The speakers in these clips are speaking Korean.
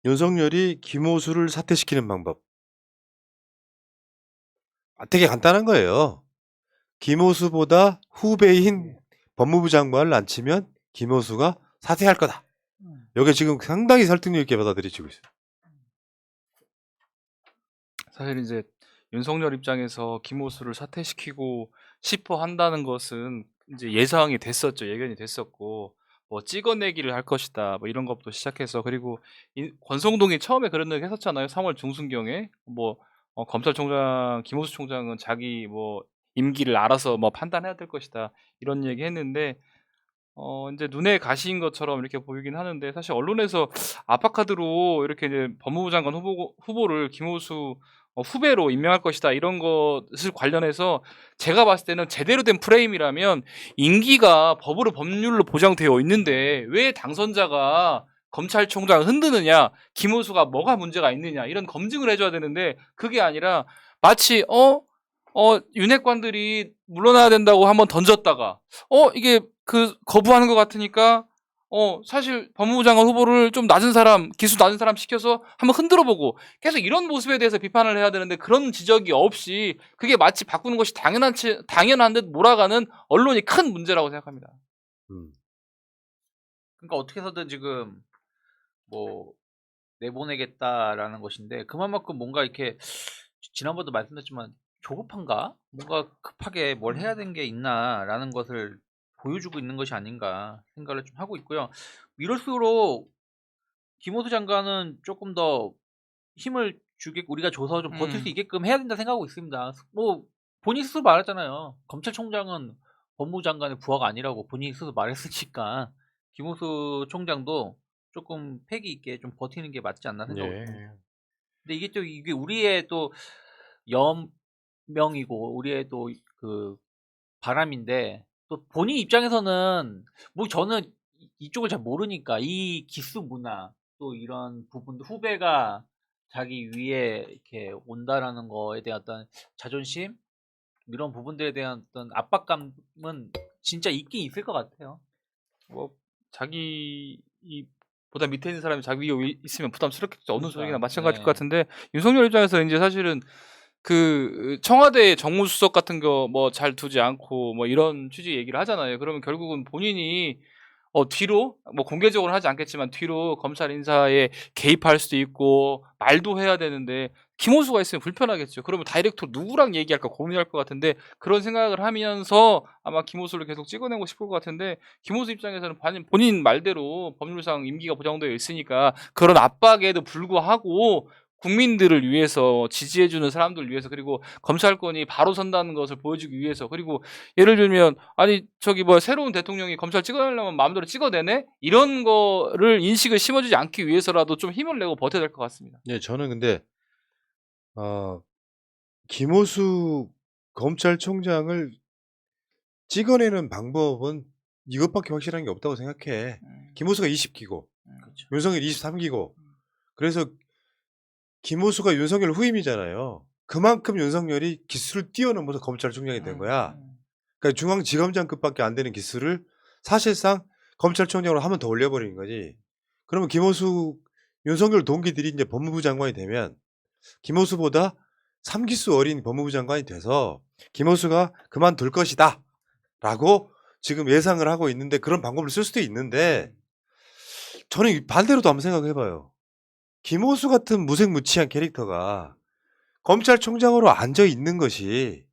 윤석열이 김호수를 사퇴시키는 방법. 되게 간단한 거예요. 김호수보다 후배인 법무부 장관을 앉히면 김호수가 사퇴할 거다. 이게 지금 상당히 설득력 있게 받아들여지고 있어요. 사실 이제 윤석열 입장에서 김호수를 사퇴시키고 싶어 한다는 것은 이제 예상이 됐었죠. 예견이 됐었고, 뭐 찍어내기를 할 것이다, 뭐 이런 것부터 시작해서, 그리고 권성동이 처음에 그런 얘기 했었잖아요. 3월 중순경에 뭐 검찰총장 김호수 총장은 자기 뭐 임기를 알아서 뭐 판단해야 될 것이다, 이런 얘기 했는데, 이제 눈에 가시인 것처럼 이렇게 보이긴 하는데, 사실 언론에서 아파카드로 이렇게 이제 법무부 장관 후보를 김호수 후배로 임명할 것이다, 이런 것을 관련해서 제가 봤을 때는 제대로 된 프레임이라면, 임기가 법으로 법률로 보장되어 있는데 왜 당선자가 검찰총장을 흔드느냐, 김호수가 뭐가 문제가 있느냐, 이런 검증을 해줘야 되는데, 그게 아니라 마치 윤핵관들이 물러나야 된다고 한번 던졌다가 이게 거부하는 것 같으니까 사실 법무부 장관 후보를 좀 낮은 사람, 기수 낮은 사람 시켜서 한번 흔들어 보고, 계속 이런 모습에 대해서 비판을 해야 되는데, 그런 지적이 없이 그게 마치 바꾸는 것이 당연한 듯 몰아가는 언론이 큰 문제라고 생각합니다. 그러니까 어떻게 해서든 지금 뭐 내보내겠다라는 것인데, 그만큼 뭔가 이렇게 지난번도 말씀드렸지만 조급한가? 뭔가 급하게 뭘 해야 되는 게 있나라는 것을 보여주고 있는 것이 아닌가 생각을 좀 하고 있고요. 이럴수록 김호수 장관은 조금 더 힘을 우리가 줘서 좀 버틸 수 있게끔 해야 된다 생각하고 있습니다. 뭐 본인 스스로 말했잖아요. 검찰총장은 법무부 장관의 부하가 아니라고 본인이 스스로 말했으니까 김호수 총장도 조금 패기 있게 좀 버티는 게 맞지 않나 생각하고 있습니다. 근데 이게 우리의 또 연명이고 우리의 또 그 바람인데, 또 본인 입장에서는 뭐 저는 이쪽을 잘 모르니까 이 기수 문화, 또 이런 부분도 후배가 자기 위에 이렇게 온다라는 거에 대한 어떤 자존심, 이런 부분들에 대한 어떤 압박감은 진짜 있긴 있을 것 같아요. 뭐 자기 보다 밑에 있는 사람이 자기 위에 있으면 부담스럽겠죠. 어느 조직이나 마찬가지일 것 같은데, 윤석열 입장에서 이제 사실은 그 청와대 정무수석 같은 거 뭐 잘 두지 않고 뭐 이런 취지 얘기를 하잖아요. 그러면 결국은 본인이 뒤로, 뭐 공개적으로 하지 않겠지만 뒤로 검찰 인사에 개입할 수도 있고 말도 해야 되는데, 김호수가 있으면 불편하겠죠. 그러면 다이렉트로 누구랑 얘기할까 고민할 것 같은데, 그런 생각을 하면서 아마 김호수를 계속 찍어내고 싶을 것 같은데, 김호수 입장에서는 본인 말대로 법률상 임기가 보장되어 있으니까 그런 압박에도 불구하고 국민들을 위해서, 지지해주는 사람들을 위해서, 그리고 검찰권이 바로 선다는 것을 보여주기 위해서, 그리고 예를 들면 새로운 대통령이 검찰 찍어내려면 마음대로 찍어내네, 이런 거를 인식을 심어주지 않기 위해서라도 좀 힘을 내고 버텨야 될 것 같습니다. 네, 저는 근데 김호수 검찰총장을 찍어내는 방법은 이것밖에 확실한 게 없다고 생각해. 김호수가 20기고 그렇죠. 윤석열이 23기고, 그래서 김호수가 윤석열 후임이잖아요. 그만큼 윤석열이 기수를 뛰어넘어서 검찰총장이 된 거야. 그러니까 중앙지검장급밖에 안 되는 기수를 사실상 검찰총장으로 한 번 더 올려버린 거지. 그러면 윤석열 동기들이 이제 법무부 장관이 되면 김호수보다 3기수 어린 법무부 장관이 돼서 김호수가 그만둘 것이다 라고 지금 예상을 하고 있는데, 그런 방법을 쓸 수도 있는데, 저는 반대로도 한번 생각해봐요. 김호수 같은 무색무취한 캐릭터가 검찰총장으로 앉아 있는 것이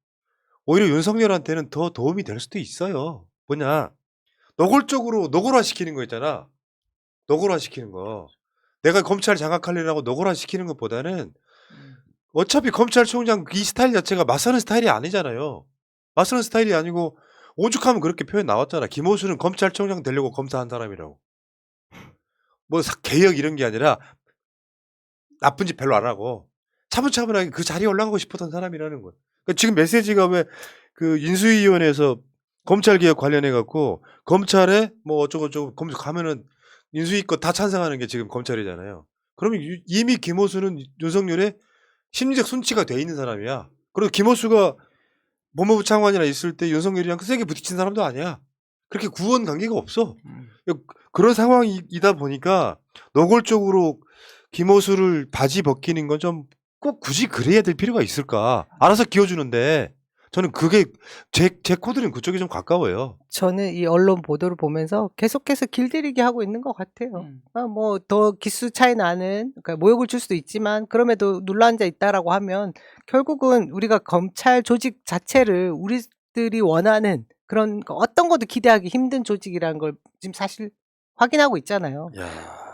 오히려 윤석열한테는 더 도움이 될 수도 있어요. 뭐냐, 노골적으로 노골화시키는 거 있잖아. 노골화시키는 거. 내가 검찰 장악하려고 노골화시키는 것보다는 어차피 검찰총장 이 스타일 자체가 맞서는 스타일이 아니잖아요. 맞서는 스타일이 아니고 오죽하면 그렇게 표현 나왔잖아. 김호수는 검찰총장 되려고 검사한 사람이라고. 뭐 개혁 이런 게 아니라 나쁜 짓 별로 안 하고 차분차분하게 그 자리에 올라가고 싶었던 사람이라는 거예요. 그러니까 지금 메시지가 왜 그 인수위원회에서 검찰개혁 관련해갖고 검찰에 뭐 어쩌고저쩌고 가면은 인수위 거 다 찬성하는 게 지금 검찰이잖아요. 그러면 이미 김호수는 윤석열의 심리적 순치가 돼 있는 사람이야. 그리고 김호수가 법무부 장관이나 있을 때 윤석열이랑 세게 부딪힌 사람도 아니야. 그렇게 구원 관계가 없어. 그런 상황이다 보니까 노골적으로 김호수를 바지 벗기는 건 좀 꼭 굳이 그래야 될 필요가 있을까? 알아서 기어주는데 저는 그게 제 코드는 그쪽이 좀 가까워요. 저는 이 언론 보도를 보면서 계속해서 길들이기 하고 있는 것 같아요. 뭐 더 기수 차이 나는 그러니까 모욕을 줄 수도 있지만 그럼에도 눌러앉아 있다라고 하면 결국은 우리가 검찰 조직 자체를 우리들이 원하는 그런 어떤 것도 기대하기 힘든 조직이라는 걸 지금 사실 확인하고 있잖아요. 야.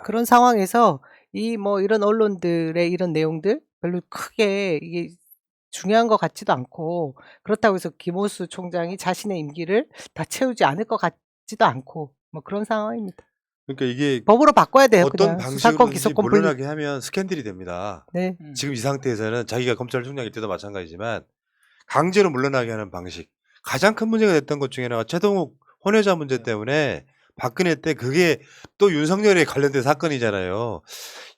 그런 상황에서 이 뭐 이런 언론들의 이런 내용들 별로 크게 이게 중요한 것 같지도 않고 그렇다고 해서 김호수 총장이 자신의 임기를 다 채우지 않을 것 같지도 않고 뭐 그런 상황입니다. 그러니까 이게 법으로 바꿔야 돼요. 어떤 그냥 수사권 방식으로든지 기소권 분리. 물러나게 하면 스캔들이 됩니다. 네. 지금 이 상태에서는 자기가 검찰총장일 때도 마찬가지지만 강제로 물러나게 하는 방식. 가장 큰 문제가 됐던 것 중에 하나가 최동욱 혼외자 문제 때문에 박근혜 때 그게 또 윤석열에 관련된 사건이잖아요.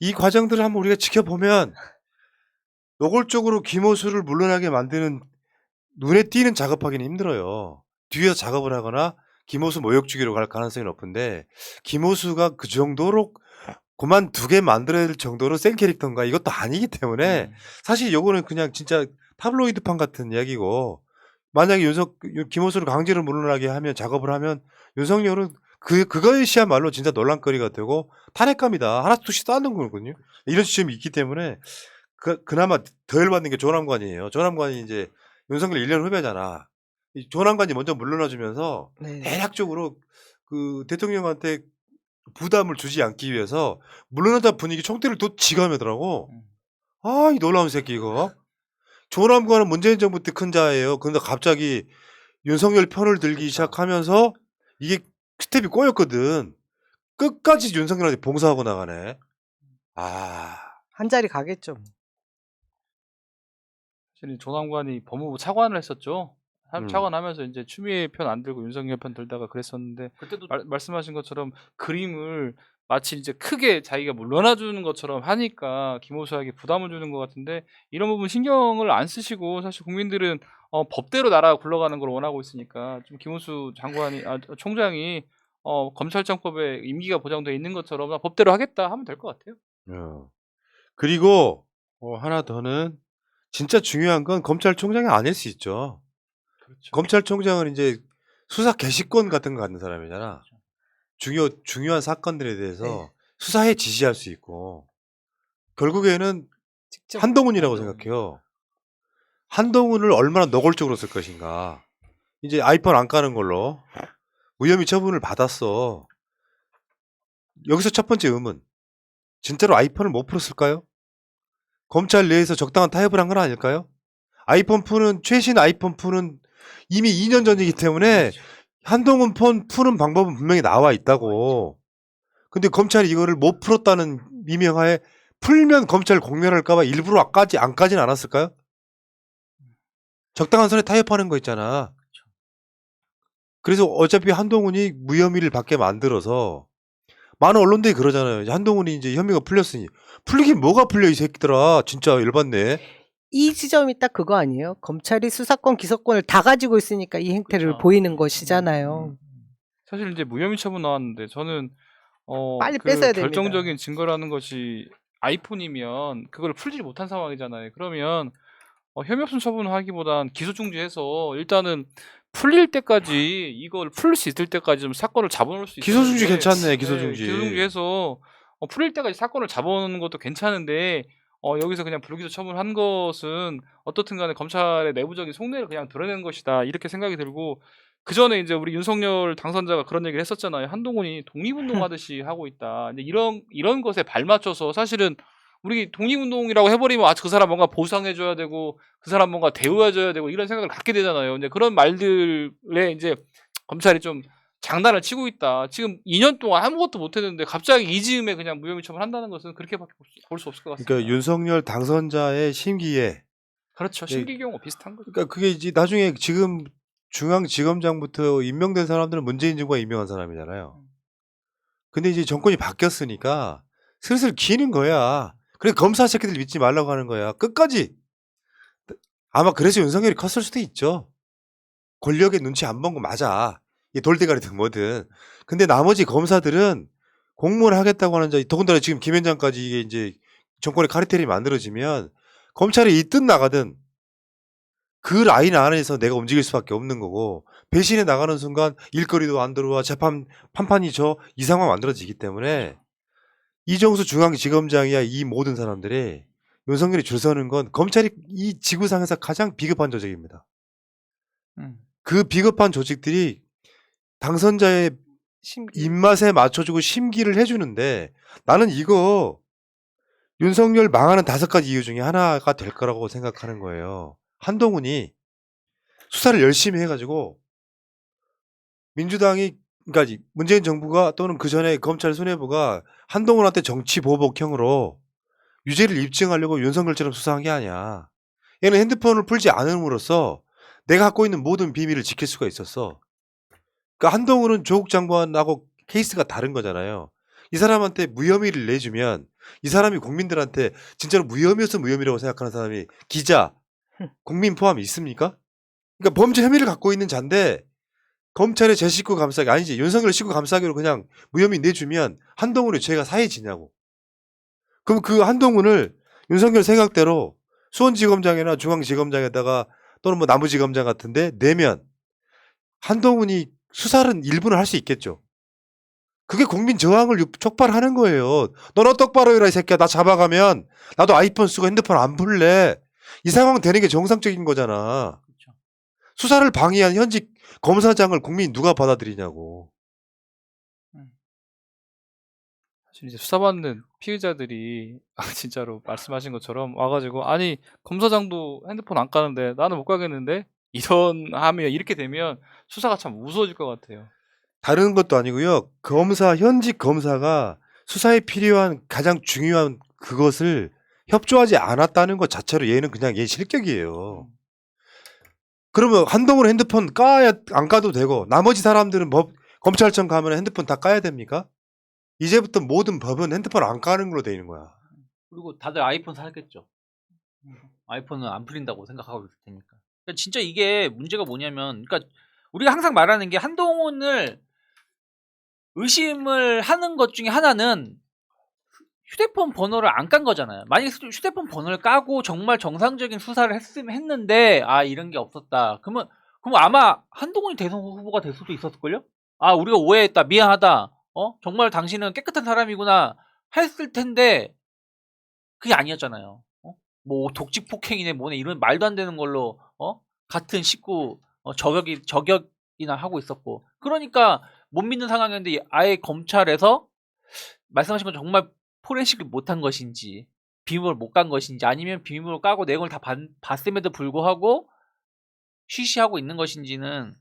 이 과정들을 한번 우리가 지켜보면 노골적으로 김호수를 물러나게 만드는 눈에 띄는 작업하기는 힘들어요. 뒤에서 작업을 하거나 김호수 모욕 주기로 갈 가능성이 높은데 김호수가 그 정도로 그만두게 만들어야 될 정도로 센 캐릭터인가 이것도 아니기 때문에 사실 요거는 그냥 진짜 타블로이드판 같은 이야기고 만약에 김호수를 강제로 물러나게 하면 작업을 하면 윤석열은 그것이야말로 진짜 논란거리가 되고 탄핵감이다. 하나씩 둘씩 쌓는 거거든요. 이런 시점이 있기 때문에 그나마 더 열받는 게 조남관이에요. 조남관이 이제 윤석열 1년 후배잖아. 이 조남관이 먼저 물러나주면서 네. 대략적으로 그 대통령한테 부담을 주지 않기 위해서 물러나다 분위기 총대를 또 지가 매더라고. 아, 이 놀라운 새끼 이거. 조남관은 문재인 정부 때 큰 자예요. 그런데 갑자기 윤석열 편을 들기 시작하면서 이게 스텝이 꼬였거든. 끝까지 윤석열한테 봉사하고 나가네. 아. 한 자리 가겠죠. 사실 조남관이 법무부 차관을 했었죠. 음. 차관하면서 이제 추미애 편 안 들고 윤석열 편 들다가 그랬었는데 그때도 말씀하신 것처럼 그림을 마치 이제 크게 자기가 물러나 주는 것처럼 하니까 김호수에게 부담을 주는 것 같은데 이런 부분 신경을 안 쓰시고 사실 국민들은 법대로 나라가 굴러가는 걸 원하고 있으니까 좀 김호수 총장이 검찰청법에 임기가 보장돼 있는 것처럼 나 법대로 하겠다 하면 될 것 같아요. 그리고 하나 더는 진짜 중요한 건 검찰총장이 아닐 수 있죠. 그렇죠. 검찰총장은 이제 수사 개시권 같은 거 갖는 사람이잖아. 중요한 사건들에 대해서 네. 수사에 지시할 수 있고 결국에는 직접 한동훈이라고 한동훈. 생각해요. 한동훈을 얼마나 노골적으로 쓸 것인가. 이제 아이폰 안 까는 걸로 무혐의 처분을 받았어. 여기서 첫 번째 의문. 진짜로 아이폰을 못 풀었을까요? 검찰 내에서 적당한 타협을 한 건 아닐까요? 최신 아이폰 푸는 이미 2년 전이기 때문에 한동훈 폰 푸는 방법은 분명히 나와 있다고. 근데 검찰이 이거를 못 풀었다는 미명하에 풀면 검찰 공멸할까봐 일부러 안 까진 않았을까요? 적당한 선에 타협하는 거 있잖아. 그래서 어차피 한동훈이 무혐의를 받게 만들어서 많은 언론들이 그러잖아요. 한동훈이 이제 혐의가 풀렸으니 풀리긴 뭐가 풀려 이 새끼들아. 진짜 열받네. 이 지점이 딱 그거 아니에요? 검찰이 수사권 기소권을 다 가지고 있으니까 이 행태를 그쵸. 보이는 것이잖아요. 사실 이제 무혐의 처분 나왔는데 저는 빨리 그 뺏어야 됩니다. 결정적인 증거라는 것이 아이폰이면 그걸 풀지 못한 상황이잖아요. 그러면 혐의 없음 처분하기보단 기소 중지해서 일단은 풀릴 때까지 이걸 풀릴 수 있을 때까지 좀 사건을 잡아놓을 수 있어요. 기소 중지 괜찮네. 기소 중지. 기소 중지해서 풀릴 때까지 사건을 잡아놓는 것도 괜찮은데 여기서 그냥 불기소 처분한 것은 어떻든 간에 검찰의 내부적인 속내를 그냥 드러낸 것이다 이렇게 생각이 들고 그 전에 이제 우리 윤석열 당선자가 그런 얘기를 했었잖아요. 한동훈이 독립운동하듯이 하고 있다. 근데 이런 것에 발맞춰서 사실은 우리 독립운동이라고 해버리면 그 사람 뭔가 보상해줘야 되고 그 사람 뭔가 대우해줘야 되고 이런 생각을 갖게 되잖아요. 근데 그런 말들에 이제 검찰이 좀 장난을 치고 있다. 지금 2년 동안 아무것도 못했는데 갑자기 이 즈음에 그냥 무혐의 처분한다는 것은 그렇게밖에 볼 수 없을 것 같습니다. 그러니까 윤석열 당선자의 심기에 그렇죠. 심기경호 비슷한 거죠. 그러니까 그게 이제 나중에 지금 중앙지검장부터 임명된 사람들은 문재인 정부가 임명한 사람이잖아요. 근데 이제 정권이 바뀌었으니까 슬슬 기는 거야. 그래 검사 새끼들 믿지 말라고 하는 거야. 끝까지. 아마 그래서 윤석열이 컸을 수도 있죠. 권력의 눈치 안 본 거 맞아. 이게 돌대가리든 뭐든. 근데 나머지 검사들은 공무원 하겠다고 하는 자, 더군다나 지금 김현장까지 이게 이제 정권의 카르텔이 만들어지면 검찰이 있든 나가든 그 라인 안에서 내가 움직일 수밖에 없는 거고 배신해 나가는 순간 일거리도 안 들어와 판판이 이 상황 만들어지기 때문에 이정수 중앙지검장이야 이 모든 사람들이 윤석열이 줄 서는 건 검찰이 이 지구상에서 가장 비겁한 조직입니다. 그 비겁한 조직들이 당선자의 입맛에 맞춰주고 심기를 해주는데 나는 이거 윤석열 망하는 5가지 이유 중에 하나가 될 거라고 생각하는 거예요. 한동훈이 수사를 열심히 해가지고 민주당이 그러니까 문재인 정부가 또는 그 전에 검찰 수뇌부가 한동훈한테 정치 보복형으로 유죄를 입증하려고 윤석열처럼 수사한 게 아니야. 얘는 핸드폰을 풀지 않음으로써 내가 갖고 있는 모든 비밀을 지킬 수가 있었어. 그러니까 한동훈은 조국 장관하고 케이스가 다른 거잖아요. 이 사람한테 무혐의를 내주면 이 사람이 국민들한테 진짜로 무혐의여서 무혐의라고 생각하는 사람이 기자, 국민 포함 있습니까? 그러니까 범죄 혐의를 갖고 있는 자인데 검찰의 제 식구 감싸기 아니지 윤석열 식구 감싸기로 그냥 무혐의 내주면 한동훈의 죄가 사해지냐고. 그럼 그 한동훈을 윤석열 생각대로 수원지검장이나 중앙지검장에다가 또는 뭐 남부지검장 같은데 내면 한동훈이 수사를 일부는 할 수 있겠죠. 그게 국민 저항을 촉발하는 거예요. 너는 똑바로 해라 이 새끼야. 나 잡아가면 나도 아이폰 쓰고 핸드폰 안 풀래. 이 상황 되는 게 정상적인 거잖아. 그렇죠. 수사를 방해한 현직 검사장을 국민이 누가 받아들이냐고. 사실 이제 수사받는 피의자들이 진짜로 말씀하신 것처럼 와가지고 아니 검사장도 핸드폰 안 까는데 나는 못 가겠는데 이런 하면 이렇게 되면 수사가 참 무서워질 것 같아요. 다른 것도 아니고요. 현직 검사가 수사에 필요한 가장 중요한 그것을 협조하지 않았다는 것 자체로 얘는 그냥 얘 실격이에요. 그러면 한동훈 핸드폰 까야 안 까도 되고 나머지 사람들은 검찰청 가면 핸드폰 다 까야 됩니까? 이제부터 모든 법은 핸드폰 안 까는 걸로 돼 있는 거야. 그리고 다들 아이폰 사겠죠. 아이폰은 안 풀린다고 생각하고 있을 테니까. 그러니까 진짜 이게 문제가 뭐냐면, 그러니까 우리가 항상 말하는 게 한동훈을 의심을 하는 것 중에 하나는 휴대폰 번호를 안 깐 거잖아요. 만약에 휴대폰 번호를 까고 정말 정상적인 수사를 했는데 이런 게 없었다. 그럼 아마 한동훈이 대선 후보가 될 수도 있었을걸요? 우리가 오해했다. 미안하다. 정말 당신은 깨끗한 사람이구나 했을 텐데 그게 아니었잖아요. 뭐 독직 폭행이네 뭐네 이런 말도 안 되는 걸로 같은 식구 저격이나 하고 있었고 그러니까 못 믿는 상황이었는데 아예 검찰에서 말씀하신 건 정말 포렌식을 못한 것인지 비밀을 못 간 것인지 아니면 비밀을 까고 내용을 다 봤음에도 불구하고 쉬쉬하고 있는 것인지는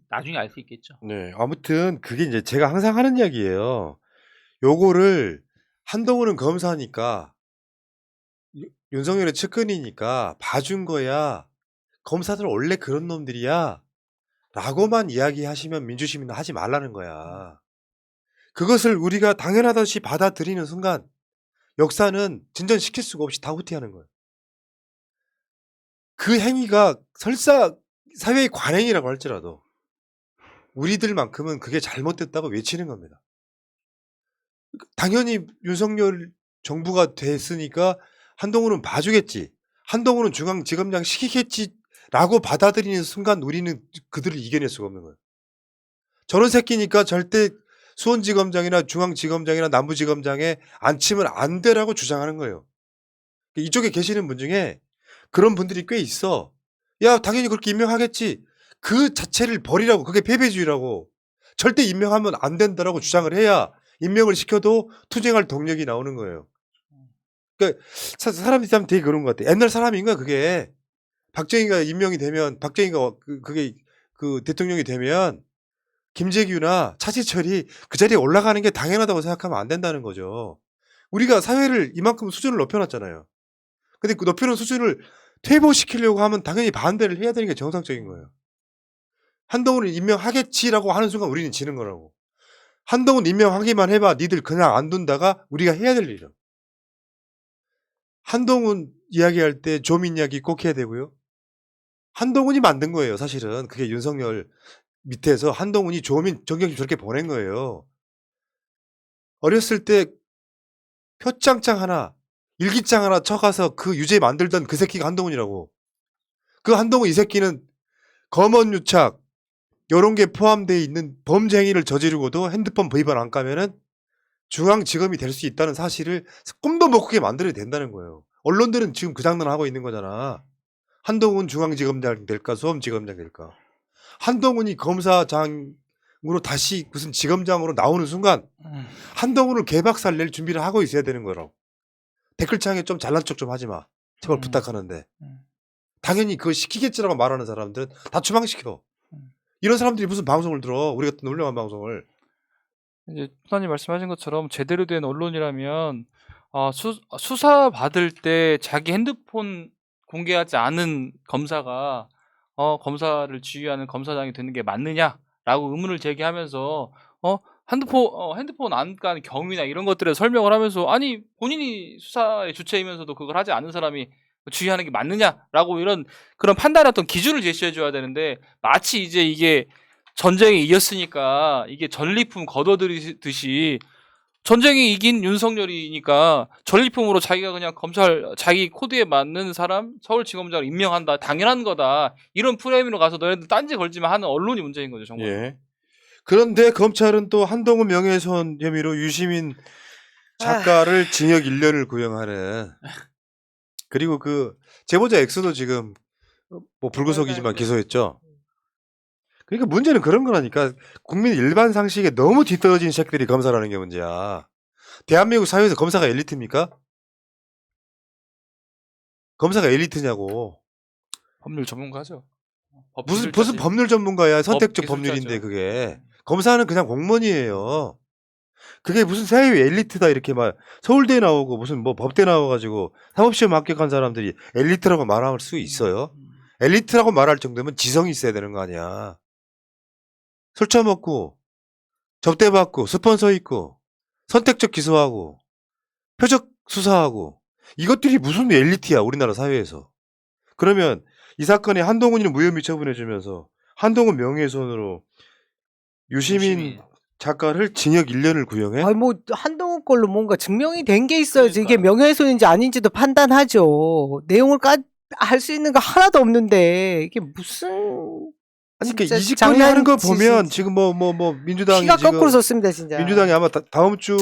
나중에 알 수 있겠죠. 네, 아무튼 그게 이제 제가 항상 하는 이야기예요. 요거를 한동훈은 검사니까 윤석열의 측근이니까 봐준 거야. 검사들 원래 그런 놈들이야. 라고만 이야기하시면 민주시민은 하지 말라는 거야. 그것을 우리가 당연하듯이 받아들이는 순간 역사는 진전시킬 수가 없이 다 후퇴하는 거예요. 그 행위가 설사 사회의 관행이라고 할지라도 우리들만큼은 그게 잘못됐다고 외치는 겁니다. 당연히 윤석열 정부가 됐으니까 한동훈은 봐주겠지. 한동훈은 중앙지검장 시키겠지라고 받아들이는 순간 우리는 그들을 이겨낼 수가 없는 거예요. 저런 새끼니까 절대 수원지검장이나 중앙지검장이나 남부지검장에 앉히면 안 되라고 주장하는 거예요. 이쪽에 계시는 분 중에 그런 분들이 꽤 있어. 야, 당연히 그렇게 임명하겠지. 그 자체를 버리라고. 그게 패배주의라고. 절대 임명하면 안 된다라고 주장을 해야 임명을 시켜도 투쟁할 동력이 나오는 거예요. 그러니까 사람들이 참 되게 그런 것 같아. 옛날 사람인 거야 그게. 박정희가 임명이 되면 박정희가 그게 대통령이 되면 김재규나 차지철이 그 자리에 올라가는 게 당연하다고 생각하면 안 된다는 거죠. 우리가 사회를 이만큼 수준을 높여놨잖아요. 근데 그 높여놓은 수준을 퇴보시키려고 하면 당연히 반대를 해야 되는 게 정상적인 거예요. 한동훈을 임명하겠지라고 하는 순간 우리는 지는 거라고. 한동훈 임명하기만 해봐. 니들 그냥 안 둔다가 우리가 해야 될 일이야. 한동훈 이야기할 때 조민 이야기 꼭 해야 되고요. 한동훈이 만든 거예요 사실은. 그게 윤석열 밑에서 한동훈이 조민 정경심 저렇게 보낸 거예요. 어렸을 때 표창장 하나 일기장 하나 쳐가서 그 유죄 만들던 그 새끼가 한동훈이라고. 그 한동훈 이 새끼는 검언 유착 이런 게 포함되어 있는 범죄 행위를 저지르고도 핸드폰 비번 안 까면은 중앙지검이 될 수 있다는 사실을 꿈도 못 꾸게 만들어야 된다는 거예요. 언론들은 지금 그 장난을 하고 있는 거잖아. 한동훈 중앙지검장 될까 수험지검장 될까. 한동훈이 검사장으로 다시 무슨 지검장으로 나오는 순간 한동훈을 개박살 낼 준비를 하고 있어야 되는 거라고. 댓글창에 좀 잘난 척 좀 하지 마. 제발 부탁하는데. 당연히 그거 시키겠지라고 말하는 사람들은 다 추방시켜. 이런 사람들이 무슨 방송을 들어. 우리 같은 훌륭한 방송을. 이제 수사님 말씀하신 것처럼 제대로 된 언론이라면 수사 받을 때 자기 핸드폰 공개하지 않은 검사가 검사를 지휘하는 검사장이 되는 게 맞느냐라고 의문을 제기하면서 핸드폰 안 간 경위나 이런 것들에 설명을 하면서 아니 본인이 수사의 주체이면서도 그걸 하지 않은 사람이 주의하는 게 맞느냐라고 이런 그런 판단의 어떤 기준을 제시해 줘야 되는데 마치 이제 이게 전쟁이 이겼으니까 이게 전리품 걷어들이듯이 전쟁이 이긴 윤석열이니까 전리품으로 자기가 그냥 검찰 자기 코드에 맞는 사람 서울지검장을 임명한다 당연한 거다 이런 프레임으로 가서 너네들 딴지 걸지만 하는 언론이 문제인 거죠 정말. 예. 그런데 검찰은 또 한동훈 명예훼손 혐의로 유시민 작가를 징역 1년을 구형하는 그리고 그 제보자 X도 지금 뭐 불구속이지만 기소했죠. 그러니까 문제는 그런 거라니까 국민 일반 상식에 너무 뒤떨어진 새끼들이 검사라는 게 문제야. 대한민국 사회에서 검사가 엘리트입니까? 검사가 엘리트냐고. 법률 전문가죠. 무슨 법률 전문가야. 선택적 법 법률인데 기술자죠. 그게. 검사는 그냥 공무원이에요. 그게 무슨 사회 엘리트다 이렇게 막 서울대 나오고 무슨 뭐 법대 나와가지고 사법시험 합격한 사람들이 엘리트라고 말할 수 있어요? 엘리트라고 말할 정도면 지성이 있어야 되는 거 아니야. 술 처먹고 접대받고 스폰서 있고 선택적 기소하고 표적 수사하고 이것들이 무슨 엘리트야 우리나라 사회에서. 그러면 이 사건에 한동훈이는 무혐의 처분해주면서 한동훈 명예훼손으로 유시민 작가를 징역 1년을 구형해? 아니 뭐 한동훈 걸로 뭔가 증명이 된 게 있어야지 이게 그러니까. 명예훼손인지 아닌지도 판단하죠. 내용을 할 수 있는 거 하나도 없는데 이게 무슨 아니 그러니까 진짜 이직권이 하는 거 장난치지. 보면 지금 뭐 민주당이 피가 지금 거꾸로 섰습니다 진짜. 민주당이 아마 다음 주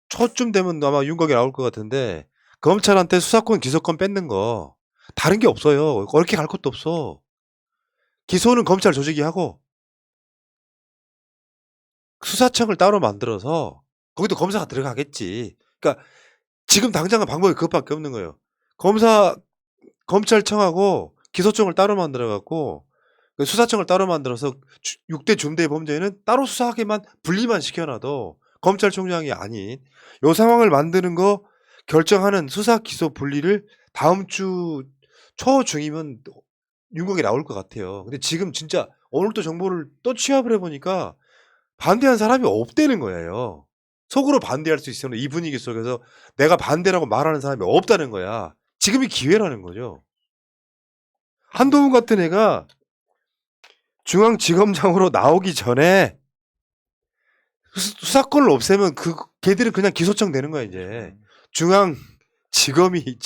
초쯤 되면 아마 윤곽이 나올 것 같은데 검찰한테 수사권 기소권 뺏는 거 다른 게 없어요. 어렵게 갈 것도 없어. 기소는 검찰 조직이 하고 수사청을 따로 만들어서 거기도 검사가 들어가겠지. 그러니까 지금 당장은 방법이 그것밖에 없는 거예요. 검찰청하고 기소청을 따로 만들어 갖고 수사청을 따로 만들어서 6대 중대 범죄는 따로 수사하게만 분리만 시켜놔도 검찰총장이 아닌 요 상황을 만드는 거 결정하는 수사 기소 분리를 다음 주 초중이면 윤곽이 나올 것 같아요. 근데 지금 진짜 오늘 또 정보를 또 취합을 해보니까 반대한 사람이 없다는 거예요. 속으로 반대할 수 있으면 이 분위기 속에서 내가 반대라고 말하는 사람이 없다는 거야. 지금이 기회라는 거죠. 한동훈 같은 애가 중앙지검장으로 나오기 전에 수사권을 없애면 그 걔들은 그냥 기소청 되는 거야 이제. 중앙지검이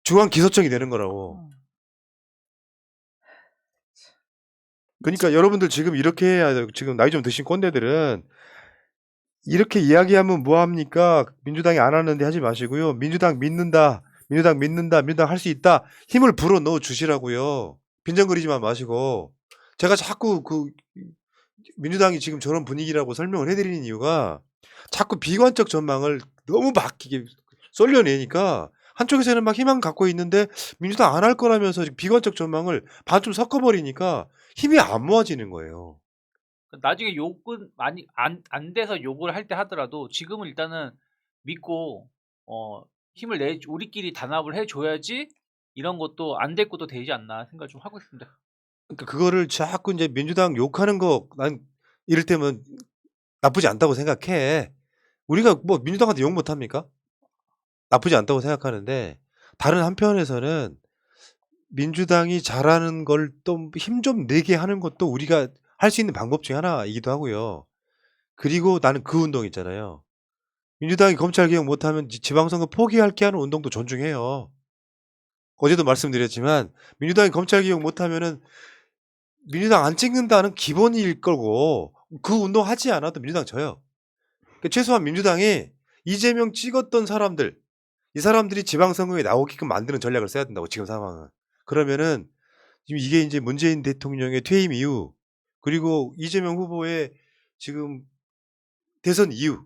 중앙기소청이 되는 거라고. 그러니까 여러분들 지금 이렇게 해야 돼요. 지금 나이 좀 드신 꼰대들은 이렇게 이야기하면 뭐합니까? 민주당이 안 하는데 하지 마시고요. 민주당 믿는다. 민주당 할 수 있다. 힘을 불어 넣어 주시라고요. 빈정거리지만 마시고. 제가 자꾸 민주당이 지금 저런 분위기라고 설명을 해드리는 이유가 자꾸 비관적 전망을 너무 막 이게 쏠려내니까 한쪽에서는 막 희망 갖고 있는데 민주당 안 할 거라면서 비관적 전망을 반쯤 섞어버리니까 힘이 안 모아지는 거예요. 나중에 욕은 많이 안 돼서 욕을 할 때 하더라도 지금은 일단은 믿고 힘을 우리끼리 단합을 해줘야지 이런 것도 안 될 것도 되지 않나 생각 좀 하고 있습니다. 그러니까 그거를 자꾸 이제 민주당 욕하는 거 난 이를테면 나쁘지 않다고 생각해. 우리가 뭐 민주당한테 욕 못합니까? 나쁘지 않다고 생각하는데 다른 한편에서는 민주당이 잘하는 걸 또 힘 좀 내게 하는 것도 우리가 할 수 있는 방법 중에 하나이기도 하고요. 그리고 나는 그 운동 있잖아요. 민주당이 검찰 개혁 못하면 지방선거 포기할게 하는 운동도 존중해요. 어제도 말씀드렸지만 민주당이 검찰 개혁 못하면은 민주당 안 찍는다는 기본일 거고 그 운동 하지 않아도 민주당 져요. 그러니까 최소한 민주당이 이재명 찍었던 사람들 이 사람들이 지방선거에 나오게끔 만드는 전략을 써야 된다고 지금 상황은. 그러면은 지금 이게 이제 문재인 대통령의 퇴임 이후 그리고 이재명 후보의 지금 대선 이후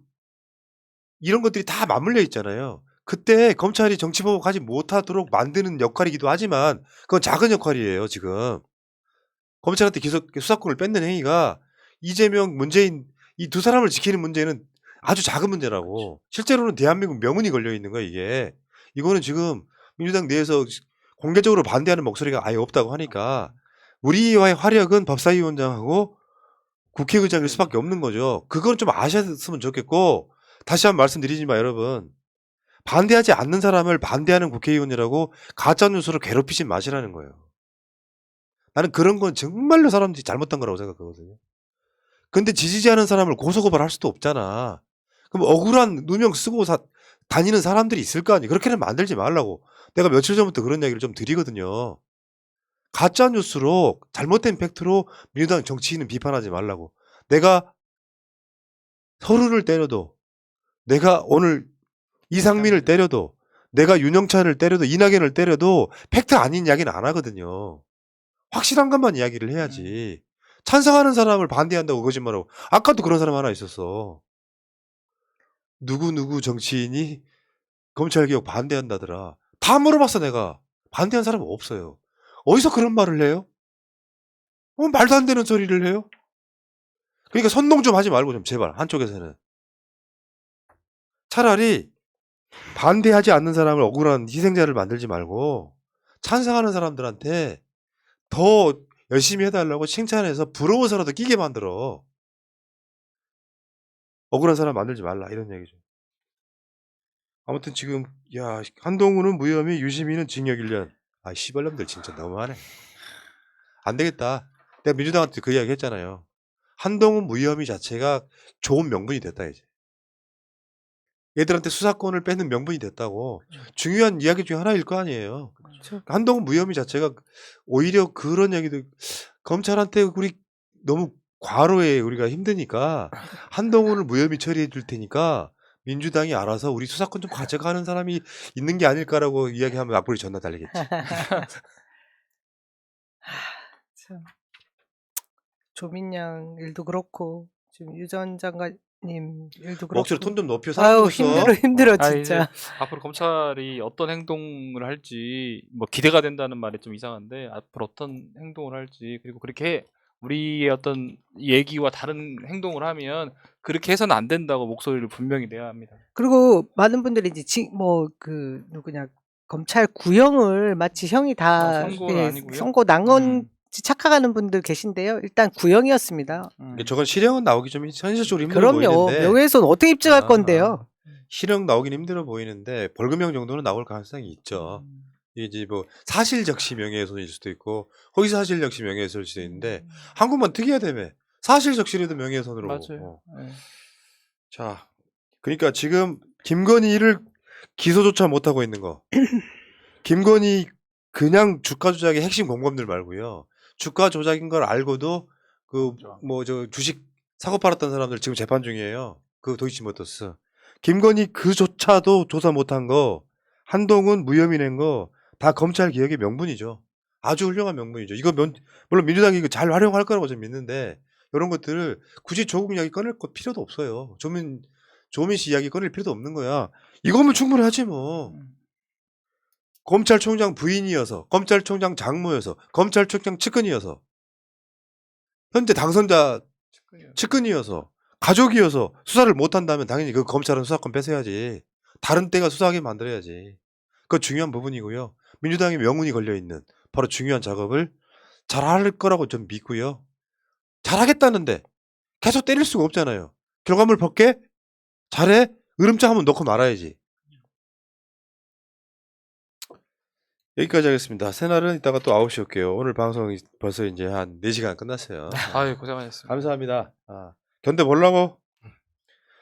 이런 것들이 다 맞물려 있잖아요. 그때 검찰이 정치보복 하지 못하도록 만드는 역할이기도 하지만 그건 작은 역할이에요 지금. 검찰한테 수사권을 뺏는 행위가 이재명, 문재인 이 두 사람을 지키는 문제는 아주 작은 문제라고. 실제로는 대한민국 명운이 걸려 있는 거야 이게. 이거는 지금 민주당 내에서 공개적으로 반대하는 목소리가 아예 없다고 하니까 우리와의 화력은 법사위원장하고 국회의장일 수밖에 없는 거죠. 그건 좀 아셨으면 좋겠고 다시 한번 말씀드리지만 여러분 반대하지 않는 사람을 반대하는 국회의원이라고 가짜뉴스로 괴롭히지 마시라는 거예요. 나는 그런 건 정말로 사람들이 잘못한 거라고 생각하거든요. 근데 지지하는 사람을 고소고발할 수도 없잖아. 그럼 억울한 누명 쓰고 다니는 사람들이 있을 거 아니에요. 그렇게는 만들지 말라고. 내가 며칠 전부터 그런 이야기를 좀 드리거든요. 가짜뉴스로 잘못된 팩트로 민주당 정치인은 비판하지 말라고. 내가 서른을 때려도 내가 오늘 이상민을 때려도 내가 윤영찬을 때려도 이낙연을 때려도 팩트 아닌 이야기는 안 하거든요. 확실한 것만 이야기를 해야지. 찬성하는 사람을 반대한다고 거짓말하고. 아까도 그런 사람 하나 있었어. 누구 정치인이 검찰개혁 반대한다더라. 다 물어봤어 내가. 반대한 사람은 없어요. 어디서 그런 말을 해요? 말도 안 되는 소리를 해요? 그러니까 선동 좀 하지 말고 좀 제발 한쪽에서는. 차라리 반대하지 않는 사람을 억울한 희생자를 만들지 말고 찬성하는 사람들한테 더 열심히 해달라고 칭찬해서 부러워서라도 끼게 만들어. 억울한 사람 만들지 말라 이런 얘기죠. 아무튼 지금 야 한동훈은 무혐의 유시민은 징역 1년. 아 씨발놈들 진짜 너무하네. 안 되겠다. 내가 민주당한테 그 이야기 했잖아요. 한동훈 무혐의 자체가 좋은 명분이 됐다 이제. 얘들한테 수사권을 뺏는 명분이 됐다고. 중요한 이야기 중에 하나일 거 아니에요. 한동훈 무혐의 자체가 오히려 그런 얘기도 검찰한테 우리 너무 과로해 우리가 힘드니까 한동훈을 무혐의 처리해 줄 테니까 민주당이 알아서 우리 수사권 좀 가져가는 사람이 있는 게 아닐까라고 이야기하면 앞으로 전화 달리겠지. 참. 조민양 일도 그렇고 지금 유 전 장관님 일도 그렇고. 목소리 톤 좀 높여 아유 사람 힘들어 아, 진짜. 이제 앞으로 검찰이 어떤 행동을 할지 뭐 기대가 된다는 말이 좀 이상한데 앞으로 어떤 행동을 할지 그리고 그렇게 우리의 어떤 얘기와 다른 행동을 하면 그렇게 해서는 안 된다고 목소리를 분명히 내야 합니다. 그리고 많은 분들이 이제 뭐 그 누구냐 검찰 구형을 마치 형이 다 선고는 아니고요. 선고 난 건 착각하는 분들 계신데요. 일단 구형이었습니다. 저건 실형은 나오기 좀 현실적으로 힘들어 그럼요. 보이는데 명예훼손 어떻게 입증할 건데요? 실형 나오긴 힘들어 보이는데 벌금형 정도는 나올 가능성이 있죠. 이제 뭐 사실적시 명예훼손일 수도 있고 허위사실적시 명예훼손일 수도 있는데 한국만 특이하다며 사실적시라도 명예훼손으로. 맞아요. 네. 자, 그러니까 지금 김건희를 기소조차 못하고 있는 거. 김건희 그냥 주가 조작의 핵심 공범들 말고요. 주가 조작인 걸 알고도 그 뭐 저 주식 사고 팔았던 사람들 지금 재판 중이에요. 그 도이치모터스. 김건희 그조차도 조사 못한 거, 한동훈 무혐의 낸 거 다 검찰 개혁의 명분이죠. 아주 훌륭한 명분이죠. 이거 물론 민주당이 이거 잘 활용할 거라고 저는 믿는데 이런 것들을 굳이 조국 이야기 꺼낼 필요도 없어요. 조민 씨 이야기 꺼낼 필요도 없는 거야. 이거면 충분하지 뭐. 검찰총장 부인이어서, 검찰총장 장모여서, 검찰총장 측근이어서, 현재 당선자 측근이어서, 가족이어서 수사를 못한다면 당연히 그 검찰은 수사권 뺏어야지. 다른 때가 수사하게 만들어야지. 그거 중요한 부분이고요. 민주당의 명운이 걸려있는 바로 중요한 작업을 잘할 거라고 좀 믿고요. 잘하겠다는데 계속 때릴 수가 없잖아요. 결과물 벗게? 잘해? 으름장 한번 넣고 말아야지. 여기까지 하겠습니다. 새날은 이따가 또 9시 올게요. 오늘 방송 벌써 이제 한 4시간 끝났어요. 아유 고생하셨습니다. 감사합니다. 견뎌보려고?